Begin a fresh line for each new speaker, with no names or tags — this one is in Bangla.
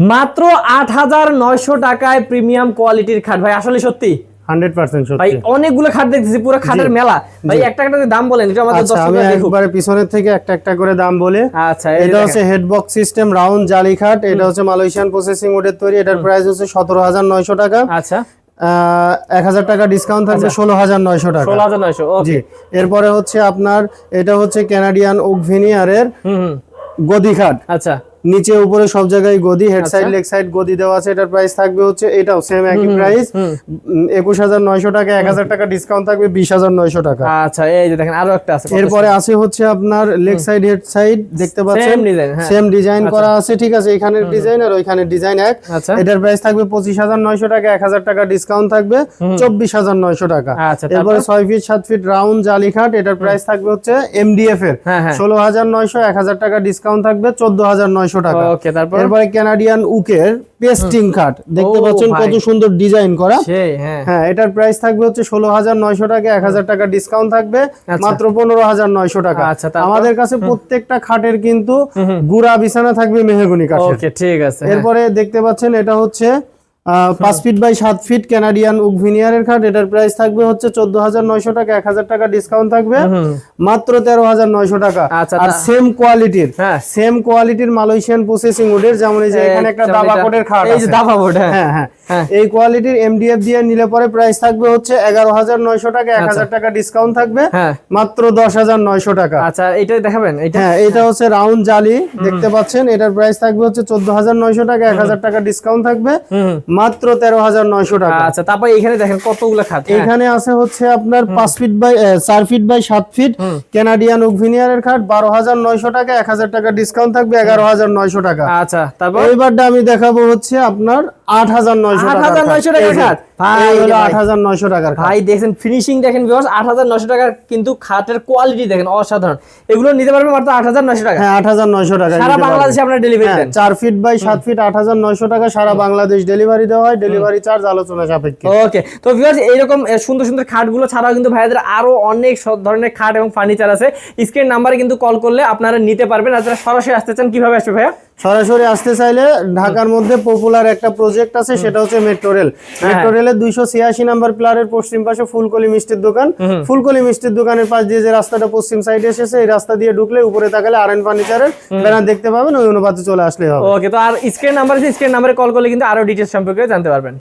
মাত্র ৮৯০০ টাকায় প্রিমিয়াম কোয়ালিটির খাট ভাই, আসলে সত্যি
100% সত্যি
ভাই। অনেকগুলো খাট দেখতেছি, পুরো খাটের মেলা ভাই। একটা একটা দাম বলেন, এটা আমাদের
আচ্ছা, আমি
দর্শকরা দেখুক।
একবারে পিছনের থেকে একটা একটা করে দাম বলি।
আচ্ছা,
এটা হচ্ছে হেডবক্স সিস্টেম রাউন্ড জালি খাট। এটা হচ্ছে মালয়েশিয়ান প্রসেসিং উডের তৈরি। এটার প্রাইস হচ্ছে ১৭,৯০০ টাকা।
আচ্ছা,
১,০০০ টাকা ডিসকাউন্ট থাকবে, ১৬,৯০০ টাকা।
১৬,৯০০
জি।
ওকে।
এরপরে হচ্ছে আপনার এটা হচ্ছে কানাডিয়ান ওক ভিনিয়ারের গদি খাট।
আচ্ছা,
নিচে উপরে সব জায়গায় গদি, হেড সাইড লেগ সাইড গদি দেওয়া আছে। এটার প্রাইস থাকবে হচ্ছে, এটাও সেম একই প্রাইস, ২১,৯০০ টাকা। ১,০০০ টাকা ডিসকাউন্ট থাকবে, ২০,৯০০ টাকা।
আচ্ছা, এই যে দেখেন আরো একটা আছে।
এরপরে আছে হচ্ছে আপনার লেগ সাইড হেড সাইড দেখতে পাচ্ছেন, সেম ডিজাইন করা আছে। ঠিক আছে, এখানের ডিজাইন আর ওইখানের ডিজাইন এক। এটার প্রাইস থাকবে ২৫,৯০০ টাকা। ১,০০০ টাকা ডিসকাউন্ট থাকবে, ২৪,৯০০ টাকা। এরপরে ৬ ফিট ৭ ফিট রাউন্ড জালি খাট। এটার প্রাইস থাকবে হচ্ছে এমডিএফ এর ১৬,৯০০। ১,০০০ টাকা ডিসকাউন্ট থাকবে, ১৪,৯০০ টাকা। এরপরে কানাডিয়ান উকের পেস্টিং খাট দেখতে পাচ্ছেন, কত সুন্দর ডিজাইন করা। হ্যাঁ, এটার প্রাইস থাকবে হচ্ছে ১৬,৯০০ টাকা। ১,০০০ টাকা ডিসকাউন্ট থাকবে, মাত্র 15,৯০০ টাকা। আমাদের কাছে প্রত্যেকটা খাটের কিন্তু গুড়া বিছানা থাকবে মেহগনি কাঠের।
ওকে, ঠিক আছে।
এরপরে দেখতে পাচ্ছেন এটা হচ্ছে ৫ feet by ৭ feet Canadian oak ভিনিয়ারের খাট। এটার প্রাইস থাকবে হচ্ছে ১৪,৯০০ টাকা। ১,০০০ টাকা ডিসকাউন্ট থাকবে, মাত্র 13,৯০০ টাকা। আর সেম কোয়ালিটির মালয়েশিয়ান প্রসেসিং উডের, যেমন এই যে এখানে একটা দাবা কোটের খাট আছে, দাবা কোট। হ্যাঁ, এই কোয়ালিটির এমডিএফ দিয়ে নিলে পরে প্রাইস থাকবে হচ্ছে ১১,৯০০ টাকা। ১,০০০ টাকা ডিসকাউন্ট থাকবে, মাত্র ১০,৯০০ টাকা।
আচ্ছা, এটা দেখাবেন।
হ্যাঁ, এটা হচ্ছে রাউন্ড জালি দেখতে পাচ্ছেন। এটার প্রাইস থাকবে হচ্ছে ১৪,৯০০ টাকা। ১,০০০ টাকা ডিসকাউন্ট থাকবে, মাত্র 13,৯০০ টাকা।
আচ্ছা, তারপর এখানে দেখেন কতগুলো খাট।
এখানে আছে হচ্ছে আপনার ৫ feet by ৪ feet by ৭ feet Canadian oak ভিনিয়ারের খাট, ১২,৯০০ টাকা। ১,০০০ টাকা ডিসকাউন্ট থাকবে, ১১,৯০০ টাকা।
আচ্ছা, তারপর
এইবারটা আমি দেখাবো হচ্ছে আপনার ৮,৯০০ টাকা।
৮,৯০০ টাকার খাট
ভাই, হলো ৮,৯০০ টাকার খাট।
ভাই দেখেন ফিনিশিং দেখেন ভিউয়ার্স, ৮,৯০০ টাকার কিন্তু খাটের কোয়ালিটি দেখেন অসাধারণ। এগুলো নিতে পারবেন মাত্র ৮,৯০০ টাকা।
হ্যাঁ, ৮,৯০০ টাকা।
সারা বাংলাদেশে আপনারা ডেলিভারি দেন।
৪ ফিট বাই ৭ ফিট ৮,৯০০ টাকা। সারা বাংলাদেশ ডেলিভারি দেওয়া হয়, ডেলিভারি চার্জ আলোচনা সাপেক্ষে।
ওকে, তো ভিউয়ার্স এইরকম সুন্দর সুন্দর খাটগুলো ছাড়াও কিন্তু ভাইয়াদের আরো অনেক সব ধরনের খাট এবং ফার্নিচার আছে। স্ক্রিন নাম্বারে কিন্তু কল করলে আপনারা নিতে পারবেন। আর যারা সরাসরি আসতে চান কিভাবে আসবে ভাইয়া?
সরাসরি আসতে চাইলে ঢাকার মধ্যে পপুলার একটা প্রজেক্ট আছে, সেটা হচ্ছে মেট্রো রেল। মেট্রো রেলের ২৮৬ নাম্বার প্লারের পশ্চিম পাশে ফুলকলি মিষ্টির দোকান। ফুলকলি মিষ্টির দোকানের পাশ দিয়ে যে রাস্তাটা পশ্চিম সাইডে এসেছে, এই রাস্তা দিয়ে ঢুকলে উপরে তাকালে আরএন ফার্নিচারের ব্যানার দেখতে পাবেন, ওই অনুপাতে চলে আসলে হবে।
ওকে, তো আর স্ক্রিন নাম্বার আছে, স্ক্রিন নাম্বারে কল করলে কিন্তু আরো ডিটেইলস সম্পর্কে জানতে পারবেন।